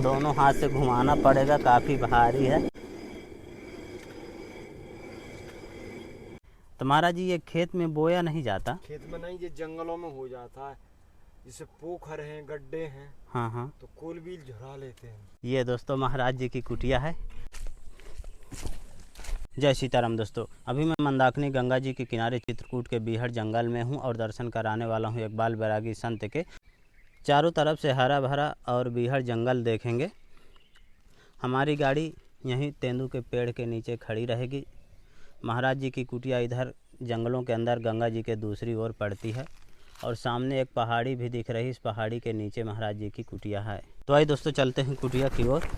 दोनों हाथ से घुमाना पड़ेगा, काफ़ी भारी है। तो महाराज जी ये खेत में बोया नहीं जाता? खेत में नहीं, ये जंगलों में हो जाता है। जैसे पोखर हैं, गड्ढे हैं, हाँ हाँ, तो कोल बील झुरा लेते हैं। ये दोस्तों महाराज जी की कुटिया है। जय सीताराम दोस्तों, अभी मैं मंदाकिनी गंगा जी के किनारे चित्रकूट के बीहड़ जंगल में हूँ और दर्शन कराने वाला हूँ एक बाल बैरागी संत के। चारों तरफ से हरा भरा और बीहड़ जंगल देखेंगे। हमारी गाड़ी यहीं तेंदू के पेड़ के नीचे खड़ी रहेगी। महाराज जी की कुटिया इधर जंगलों के अंदर गंगा जी के दूसरी ओर पड़ती है और सामने एक पहाड़ी भी दिख रही। इस पहाड़ी के नीचे महाराज जी की कुटिया है। तो आइए दोस्तों चलते हैं कुटिया की ओर।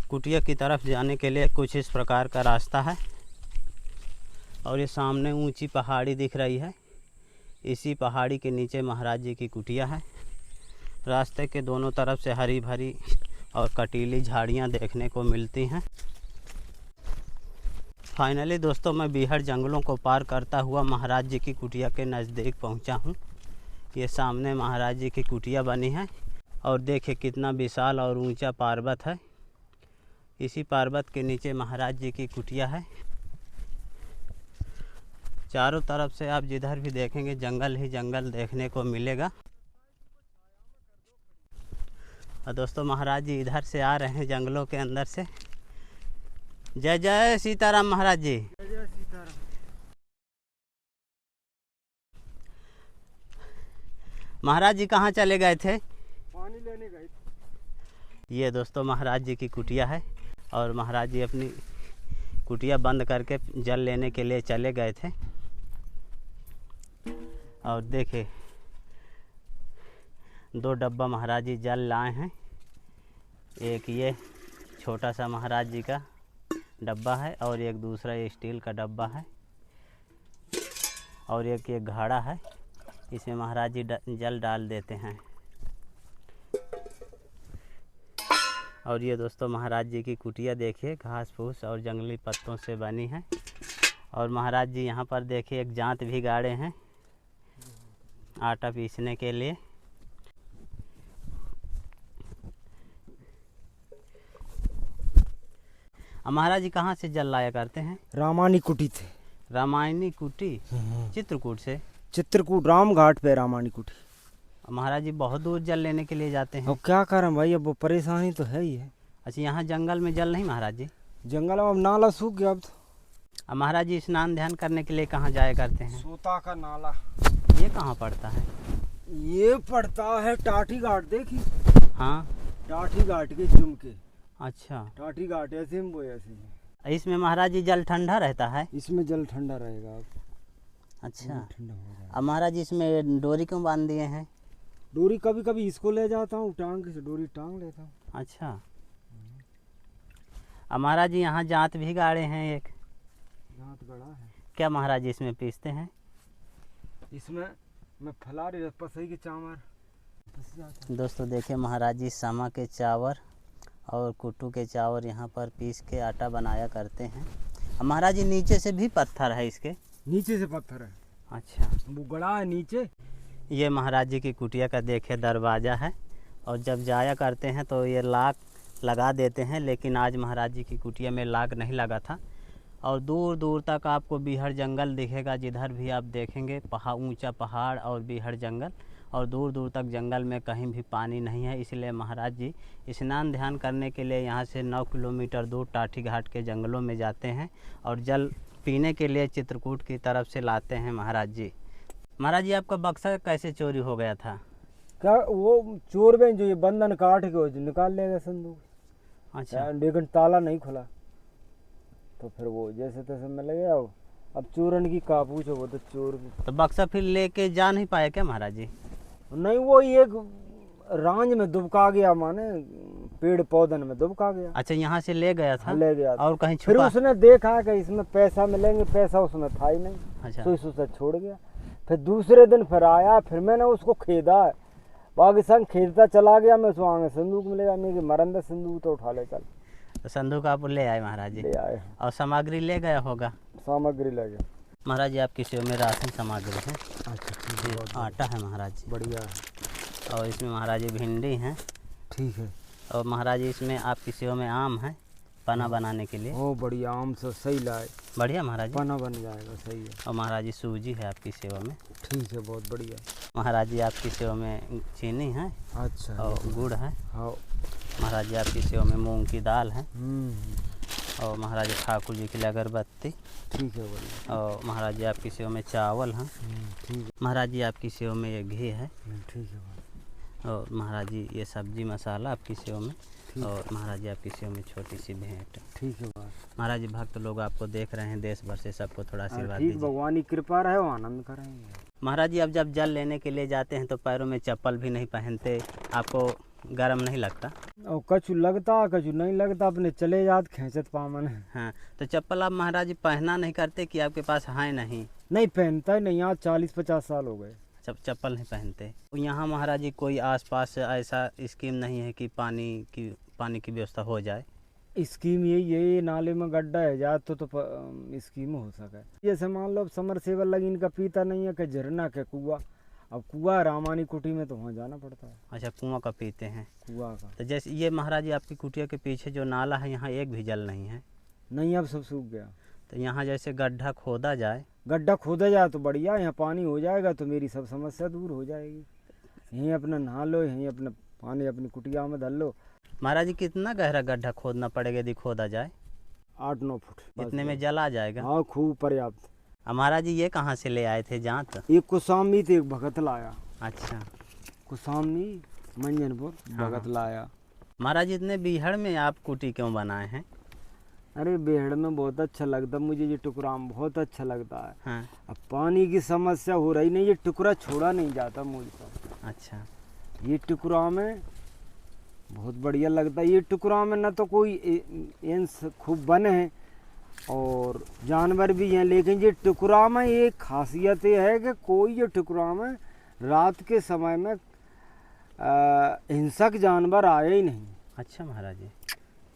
कुटिया की तरफ जाने के लिए कुछ इस प्रकार का रास्ता है और ये सामने ऊंची पहाड़ी दिख रही है। इसी पहाड़ी के नीचे महाराज जी की कुटिया है। रास्ते के दोनों तरफ से हरी भरी और कटीली झाड़ियाँ देखने को मिलती हैं। फाइनली दोस्तों मैं बीहड़ जंगलों को पार करता हुआ महाराज जी की कुटिया के नज़दीक पहुंचा हूं। ये सामने महाराज जी की कुटिया बनी है और देखिए कितना विशाल और ऊंचा पर्वत है। इसी पर्वत के नीचे महाराज जी की कुटिया है। चारों तरफ से आप जिधर भी देखेंगे जंगल ही जंगल देखने को मिलेगा। और दोस्तों महाराज जी इधर से आ रहे हैं जंगलों के अंदर से। जय जय सीताराम महाराज जी। जय सीताराम। महाराज जी कहाँ चले गए थे? पानी लेने गए थे। ये दोस्तों महाराज जी की कुटिया है और महाराज जी अपनी कुटिया बंद करके जल लेने के लिए चले गए थे। और देखिए 2 डब्बा महाराज जी जल लाए हैं। एक ये छोटा सा महाराज जी का डब्बा है और एक दूसरा ये स्टील का डब्बा है और एक ये घड़ा है। इसमें महाराज जी जल डाल देते हैं। और ये दोस्तों महाराज जी की कुटिया देखिए घास फूस और जंगली पत्तों से बनी है। और महाराज जी यहाँ पर देखिए एक जांत भी गाड़े हैं आटा पीसने के लिए। महाराज जी कहाँ से जल लाया करते हैं? रामानी कुटी थे। रामायणी कुटी चित्रकूट से? चित्रकूट राम घाट पे रामानी कुटी। महाराज जी बहुत दूर जल लेने के लिए जाते हैं? अब क्या करें भाई, अब वो परेशानी तो है ही है। अच्छा यहाँ जंगल में जल नहीं महाराज जी? जंगल में अब नाला सूख गया अब तो। महाराज जी स्नान ध्यान करने के लिए कहाँ जाया करते हैं? सोता का नाला। ये कहाँ पड़ता है? ये पड़ता है टाठी घाट, देखी? हाँ टाठी घाट के चुमके। अच्छा टाठी घाट ऐसे में वो ऐसे है। इसमें महाराज जी जल ठंडा रहता है? इसमें जल ठंडा रहेगा अब। अच्छा ठंडा हो जाएगा। अब महाराज जी इसमें डोरी क्यों बांध दिए हैं? डोरी कभी कभी इसको ले जाता हूँ, टांग से डोरी टांग लेता हूँ। अच्छा अब महाराज जी यहाँ जांत भी गाड़े हैं एक? जांत गड़ा है। क्या महाराज जी इसमें पीसते हैं? इसमें मैं फलारी पसई के चावल फंस जाता है। दोस्तों देखिए महाराज जी समा के चावल और कुट्टू के चावल यहाँ पर पीस के आटा बनाया करते हैं। अब महाराज जी नीचे से भी पत्थर है इसके? नीचे से पत्थर है। अच्छा वो गड़ा है नीचे। ये महाराज जी की कुटिया का देखिए दरवाज़ा है और जब जाया करते हैं तो ये लाक लगा देते हैं, लेकिन आज महाराज जी की कुटिया में लाक नहीं लगा था। और दूर दूर तक आपको बीहड़ जंगल दिखेगा। जिधर भी आप देखेंगे ऊंचा पहाड़ और बीहड़ जंगल और दूर दूर तक जंगल में कहीं भी पानी नहीं है। इसलिए महाराज जी स्नान ध्यान करने के लिए यहाँ से 9 किलोमीटर दूर टाठी घाट के जंगलों में जाते हैं और जल पीने के लिए चित्रकूट की तरफ से लाते हैं महाराज जी। महाराज जी आपका बक्सा कैसे चोरी हो गया था? क्या वो चोर बहन जो ये बंधन काट के निकाल लेगा संदूक। अच्छा लेकिन ताला नहीं खुला तो फिर वो जैसे तैसे मिल गया। अब चोरन की का पूछो, वो तो चोर। तो बक्सा फिर लेके जा नहीं पाए क्या महाराज जी? नहीं, वो एक रांझ में दुबका गया, माने पेड़ पौधन में दुबका गया। अच्छा यहाँ से ले गया था? ले गया था। और कहीं फिर छुपा? उसने देखा कि इसमें पैसा मिलेंगे, पैसा उसमें था ही नहीं। अच्छा तो इसे छोड़ गया। फिर दूसरे दिन फिर आया, फिर मैंने उसको खेदा, बाकी संग खेदता चला गया। मैं उसको आगे संदूक मिलेगा, मेरे मरंदा संदूक तो उठा ले चल। तो संदूक आप ले आए महाराज जी? ले आए। और सामग्री ले गया होगा? सामग्री ले गया। महाराज जी आपकी सेवा में राशन सामग्री है। अच्छा ठीक है, ये बहुत आटा है महाराज जी, बढ़िया है। और इसमें महाराज जी भिंडी है, ठीक है। और महाराज जी इसमें आपकी सेवा में आम है पना बनाने के लिए। ओ बढ़िया, आम से सही लाए, बढ़िया महाराज जी। पना बन जाएगा, सही है। और महाराज जी सूजी है आपकी सेवा में। ठीक है, बहुत बढ़िया। महाराज जी आपकी सेवा में चीनी है अच्छा और गुड़ है। हाँ। महाराज जी आपकी सेवा में मूंग की दाल है, हम्म, और महाराज जी ठाकुर जी के लिए अगरबत्ती, ठीक है, बढ़िया। और महाराज जी आपकी सेवा में चावल है। ठीक है। महाराज जी आपकी सेवा में ये घी है, ठीक है भाई। और महाराज जी ये सब्जी मसाला आपकी सेवा में, और महाराज जी आपकी सेवा में छोटी सी भेंट। ठीक है भाई। महाराज जी भक्त लोग आपको देख रहे हैं देश भर से, सबको थोड़ा आशीर्वाद ठीक, दीजिए। भगवान की कृपा रहे, वो आनंद करेंगे। महाराज जी अब जब जल लेने के लिए जाते हैं तो पैरों में चप्पल भी नहीं पहनते, आपको गर्म नहीं लगता? और कछु लगता कछु नहीं लगता, अपने चले जात खींचत पामन है। हाँ, तो चप्पल आप महाराज जी पहना नहीं करते कि आपके पास है नहीं? नहीं पहनता ही नहीं, आज 40-50 साल हो गए चप्पल नहीं पहनते। यहाँ महाराज जी कोई आसपास ऐसा स्कीम नहीं है कि पानी की व्यवस्था हो जाए? स्कीम ये नाले में गड्ढा है जा तो स्कीम हो सके। जैसे मान लो अब समरसेबल लगी, इनका पीता नहीं है कि झरना के कुआ, अब कुआ रामानी कुटी में तो वहाँ जाना पड़ता है। अच्छा, कुआं का पीते हैं? कुआ का। तो जैसे ये महाराज जी आपकी कुटिया के पीछे जो नाला है, यहाँ एक भी जल नहीं है? नहीं, अब सब सूख गया। तो यहाँ जैसे गड्ढा खोदा जाए? गड्ढा खोदा जाए तो बढ़िया, यहाँ पानी हो जाएगा तो मेरी सब समस्या दूर हो जाएगी। यहीं अपना नहा लो, यहीं अपना पानी अपनी कुटिया में धर लो। महाराज जी कितना गहरा गड्ढा खोदना पड़ेगा यदि खोदा जाए? 8-9 फुट। इतने में जल आ जाएगा? हाँ, खूब पर्याप्त। महाराज जी ये कहाँ से ले आए थे जांत? एक कुसामी थे, एक भगत लाया। अच्छा, कुसामी मंजनपुर हाँ, भगत लाया। महाराज जी इतने बीहड़ में आप कुटी क्यों बनाए हैं? अरे बेहड़ में बहुत अच्छा लगता मुझे, ये टुकड़ा बहुत अच्छा लगता है। हाँ। अब पानी की समस्या हो रही नहीं, ये टुकड़ा छोड़ा नहीं जाता मुझको। अच्छा, ये टुकड़ा में बहुत बढ़िया लगता है। ये टुकड़ा में न तो कोई इंस खूब बने हैं और जानवर भी हैं, लेकिन ये टुकड़ा में एक खासियत ये है कि कोई ये टुकड़ा में रात के समय में हिंसक जानवर आए ही नहीं। अच्छा महाराज जी।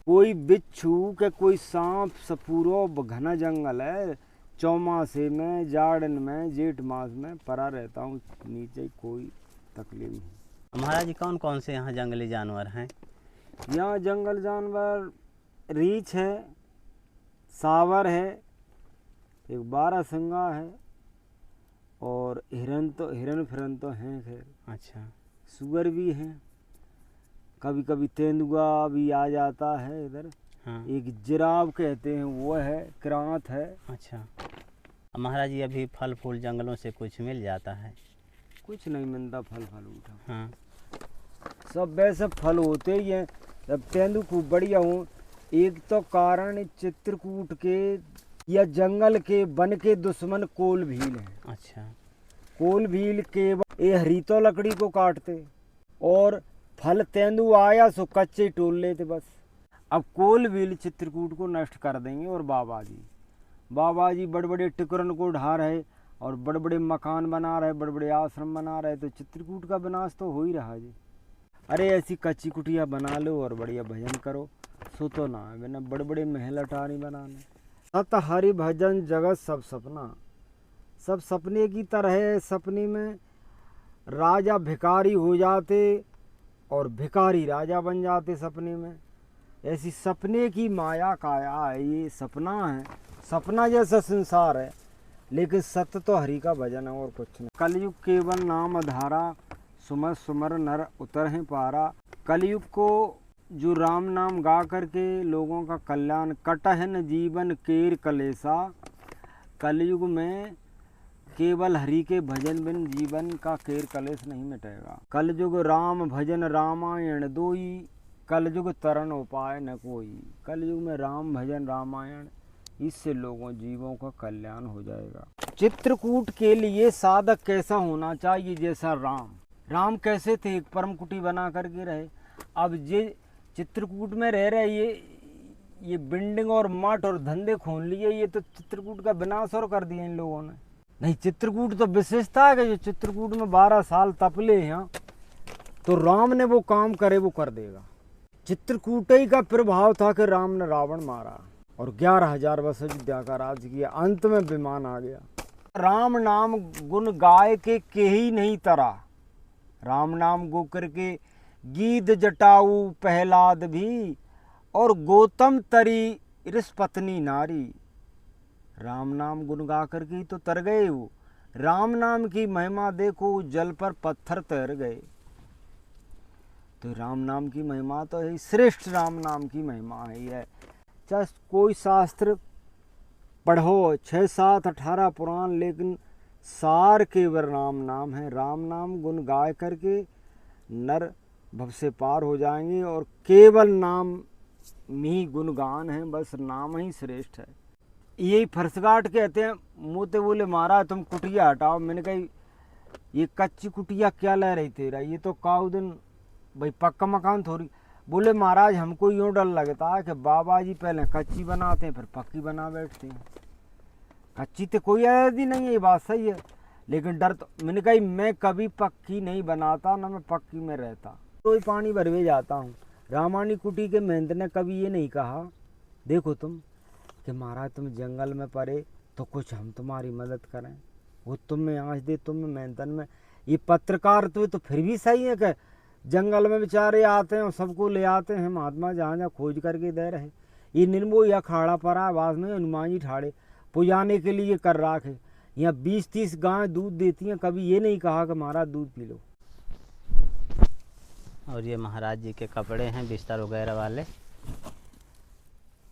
कोई बिच्छू के कोई सांप सपूरो, घना जंगल है। चौमासे में, जाड़न में, जेठ मास में परा रहता हूँ नीचे, कोई तकलीफ नहीं। महाराज जी कौन कौन से यहाँ जंगली जानवर हैं? यहाँ जंगल जानवर रीछ है, सावर है, एक बारहसिंगा है, और हिरन फिरन तो हैं खैर। अच्छा, सुअर भी हैं, कभी कभी तेंदुआ भी आ जाता है इधर। हाँ। एक जिराफ कहते हैं वो है, क्रांत है। अच्छा, महाराज जी अभी फल फूल जंगलों से कुछ मिल जाता है? कुछ नहीं मिलता, फल उठा। हाँ। सब वैसे फल होते ही हैं। जब तेंदु खूब बढ़िया हो, एक तो कारण चित्रकूट के या जंगल के वन के दुश्मन कोल भील है। अच्छा, कोल भील के ये हरीतो लकड़ी को काटते और फल तेंदु आया सो कच्चे टोल लेते बस। अब कोल भील चित्रकूट को नष्ट कर देंगे, और बाबा जी बड़े बड़े टिकरन को ढा रहे और बड़े बड़े मकान बना रहे, बड़े बड़े आश्रम बना रहे, तो चित्रकूट का विनाश तो हो ही रहा है जी। अरे ऐसी कच्ची कुटिया बना लो और बढ़िया भजन करो, सो तो ना है बिना बड़े बड़े महल अटारी बनाने। सत हरि भजन जगत सब सपना, सब सपने की तरह है। सपने में राजा भिखारी हो जाते और भिखारी राजा बन जाते सपने में। ऐसी सपने की माया काया है, ये सपना है, सपना जैसा संसार है, लेकिन सत्य तो हरि का भजन है और कुछ नहीं। कलयुग केवल नाम अधारा, सुमर सुमर नर उतर है पारा। कलयुग को जो राम नाम गा करके लोगों का कल्याण, कटा है न जीवन केर कलेसा। कलयुग में केवल हरि के भजन बिन जीवन का केर कलेश नहीं मिटेगा। कलयुग राम भजन रामायण दोई, कलयुग तरण उपाय न कोई। कलयुग में राम भजन रामायण, इससे लोगों जीवों का कल्याण हो जाएगा। चित्रकूट के लिए साधक कैसा होना चाहिए? जैसा राम कैसे थे, एक परम कुटी बना करके रहे। अब ये चित्रकूट में रह रहे, ये बिल्डिंग और मठ और धंधे खोल लिए, ये तो चित्रकूट का विनाश और कर दिया इन लोगों ने। नहीं, चित्रकूट तो विशेषता है कि जो चित्रकूट में 12 साल तपले हैं, तो राम ने वो काम करे वो कर देगा। चित्रकूट ही का प्रभाव था कि राम ने रावण मारा और 11,000 वर्ष अयोध्या का राज किया। अंत में विमान आ गया। राम नाम गुण गाय के ही नहीं तरा, राम नाम गो करके गीत जटाऊ प्रहलाद भी, और गौतम तरी ऋष पत्नी नारी। राम नाम गुण गा करके ही तो तर गए वो। राम नाम की महिमा देखो, जल पर पत्थर तैर गए। तो राम नाम की महिमा तो है, श्रेष्ठ राम नाम की महिमा है। चाहे कोई शास्त्र पढ़ो, 6, 7, 18 पुराण, लेकिन सार केवल राम नाम है। राम नाम गुण गाय करके नर भव से पार हो जाएंगे, और केवल नाम में गुणगान है, बस नाम ही श्रेष्ठ है। यही फरसगाट कहते हैं। मुझे बोले महाराज तुम कुटिया हटाओ। मैंने कही ये कच्ची कुटिया क्या ले रही तेरा, ये तो काउ दिन भाई पक्का मकान थोड़ी। बोले महाराज हमको यूँ डर लगता है कि बाबा जी पहले कच्ची बनाते हैं फिर पक्की बना बैठते हैं। कच्ची तो कोई आदि नहीं है, ये बात सही है, लेकिन डर तो। मैंने कही मैं कभी पक्की नहीं बनाता, ना मैं पक्की में रहता, रोज पानी भरवे जाता हूँ। रामानी कुटी के महंत ने कभी ये नहीं कहा देखो तुम कि महाराज तुम जंगल में पड़े तो कुछ हम तुम्हारी मदद करें, वो तुम में आँच दे, तुम में मेहनतन में। ये पत्रकार तो फिर भी सही है कि जंगल में बेचारे आते हैं और सबको ले आते हैं, महात्मा जहाँ जहाँ खोज करके दे रहे। ये निर्मो या खाड़ा पड़ा बाद में हनुमान जी ठाड़े पुजाने के लिए कर राखे। यहाँ 20-30 गाय दूध देती हैं, कभी ये नहीं कहा कि महाराज दूध पी लो। और ये महाराज जी के कपड़े हैं बिस्तर वगैरह वाले।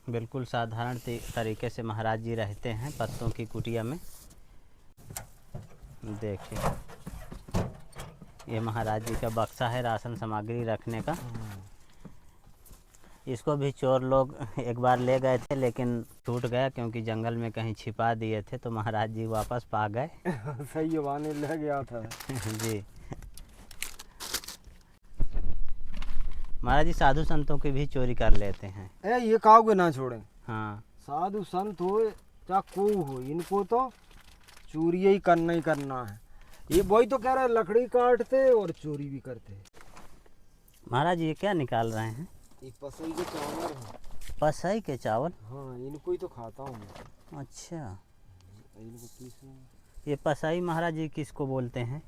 बिल्कुल साधारण तरीके से महाराज जी रहते हैं पत्तों की कुटिया में। देखिए ये महाराज जी का बक्सा है राशन सामग्री रखने का। इसको भी चोर लोग एक बार ले गए थे, लेकिन छूट गया क्योंकि जंगल में कहीं छिपा दिए थे, तो महाराज जी वापस पा गए। सही वाने ले गया था। जी महाराज जी साधु संतों की भी चोरी कर लेते हैं। ये काऊ के ना छोड़े। हाँ साधु संत हो चाहे कोई हो, इनको तो चोरी ही करना है। ये वही तो कह रहे लकड़ी काटते और चोरी भी करते। महाराज ये क्या निकाल रहे हैं? ये पसई के चावल है। पसई के चावल? हाँ इनको ही तो खाता हूँ मैं। अच्छा इनको पीसूं। ये पसई महाराज जी किसको बोलते हैं?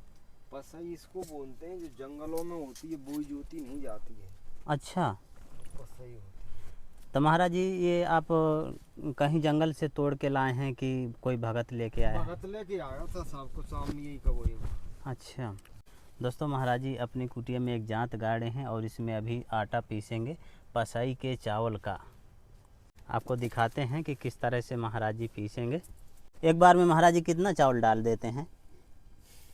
पसई इसको बोलते हैं जो जंगलों में होती है, बोई जोती नहीं जाती है। अच्छा पसई होती। तो महाराज जी ये आप कहीं जंगल से तोड़ के लाए हैं कि कोई भगत लेके आया है? भगत लेके आया था, सबको सामने यही कब। अच्छा दोस्तों महाराज जी अपनी कुटिया में एक जांत गाड़े हैं और इसमें अभी आटा पीसेंगे पसई के चावल का। आपको दिखाते हैं कि किस तरह से महाराज जी पीसेंगे। एक बार में महाराज जी कितना चावल डाल देते हैं?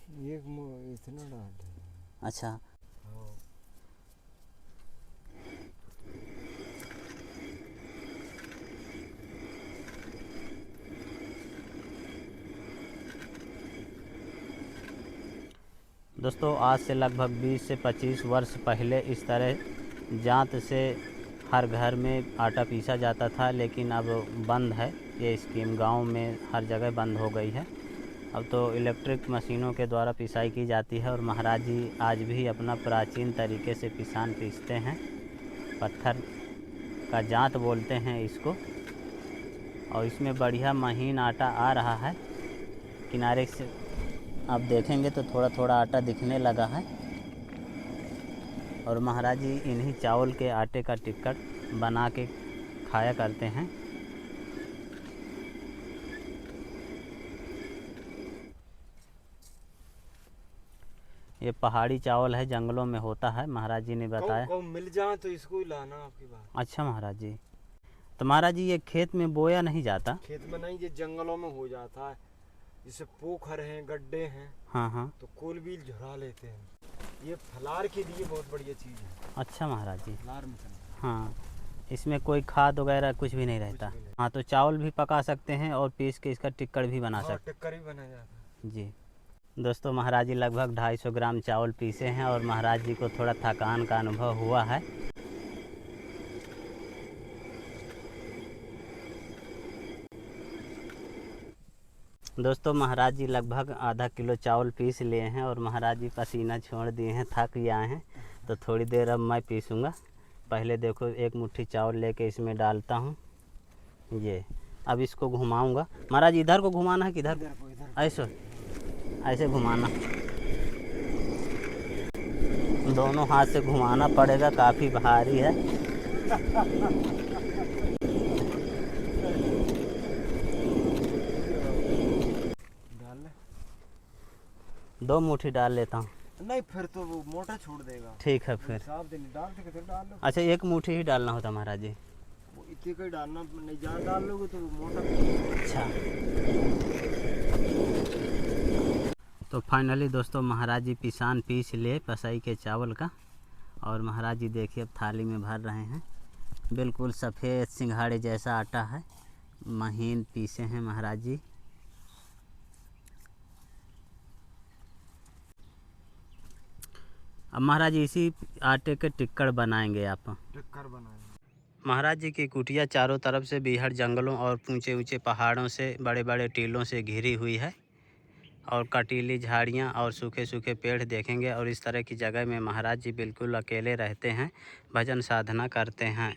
इतना डाल दे। अच्छा दोस्तों आज से लगभग 20 से 25 वर्ष पहले इस तरह जांत से हर घर में आटा पीसा जाता था, लेकिन अब बंद है ये स्कीम। गांव में हर जगह बंद हो गई है। अब तो इलेक्ट्रिक मशीनों के द्वारा पिसाई की जाती है। और महाराज जी आज भी अपना प्राचीन तरीके से पिसान पीसते हैं। पत्थर का जांत बोलते हैं इसको। और इसमें बढ़िया महीन आटा आ रहा है। किनारे से आप देखेंगे तो थोड़ा थोड़ा आटा दिखने लगा है। और महाराज जी इन्हीं चावल के आटे का टिक्कट बना के खाया करते हैं। ये पहाड़ी चावल है, जंगलों में होता है, महाराज जी ने बताया। कौ मिल जाए तो इसको ही लाना आपकी बात। अच्छा महाराज जी, तो महाराज जी ये खेत में बोया नहीं जाता? खेत में नहीं, ये जंगलों में हो जाता है। जैसे पोखर हैं, गड्ढे हैं, हाँ हाँ, तो कोल बील झुरा लेते हैं। ये फलार के लिए बहुत बढ़िया चीज़ है। अच्छा महाराज जी। फलार में हाँ इसमें कोई खाद वगैरह कुछ भी नहीं रहता। हाँ तो चावल भी पका सकते हैं और पीस के इसका टिक्कड़ भी बना सकते हैं। टिक्कर भी बना जाता है जी। दोस्तों महाराज जी लगभग 250 ग्राम चावल पीसे हैं और महाराज जी को थोड़ा थकान का अनुभव हुआ है। दोस्तों महाराज जी लगभग आधा किलो चावल पीस लिए हैं और महाराज जी पसीना छोड़ दिए हैं, थक गए हैं। तो थोड़ी देर अब मैं पीसूँगा। पहले देखो एक मुट्ठी चावल लेके इसमें डालता हूँ। ये अब इसको घुमाऊँगा। महाराज इधर को घुमाना है किधर? इधर ऐसे ऐसे घुमाना, दोनों हाथ से घुमाना पड़ेगा, काफ़ी भारी है। डाल ले। 2 मुट्ठी डाल लेता हूँ। नहीं फिर तो वो मोटा छोड़ देगा। ठीक है फिर। साफ दिन डाल के फिर डाल लो। अच्छा 1 मुट्ठी ही डालना होता महाराज जी। वो इतने का ही डालना, नहीं ज़्यादा डाल लोगे तो वो मोटा। अच्छा, तो फाइनली दोस्तों महाराज जी पिसान पीस ले पसाई के चावल का, और महाराज जी देखिए अब थाली में भर रहे हैं। बिल्कुल सफ़ेद सिंघाड़े जैसा आटा है, महीन पीसे हैं महाराज जी। अब महाराज जी इसी आटे के टिक्कड़ बनाएंगे आप। टिक्कर बनाएंगे। महाराज जी की कुटिया चारों तरफ से बीहड़ जंगलों और ऊंचे ऊंचे पहाड़ों से, बड़े बड़े टीलों से घिरी हुई है, और कटीली झाड़ियाँ और सूखे सूखे पेड़ देखेंगे। और इस तरह की जगह में महाराज जी बिल्कुल अकेले रहते हैं, भजन साधना करते हैं।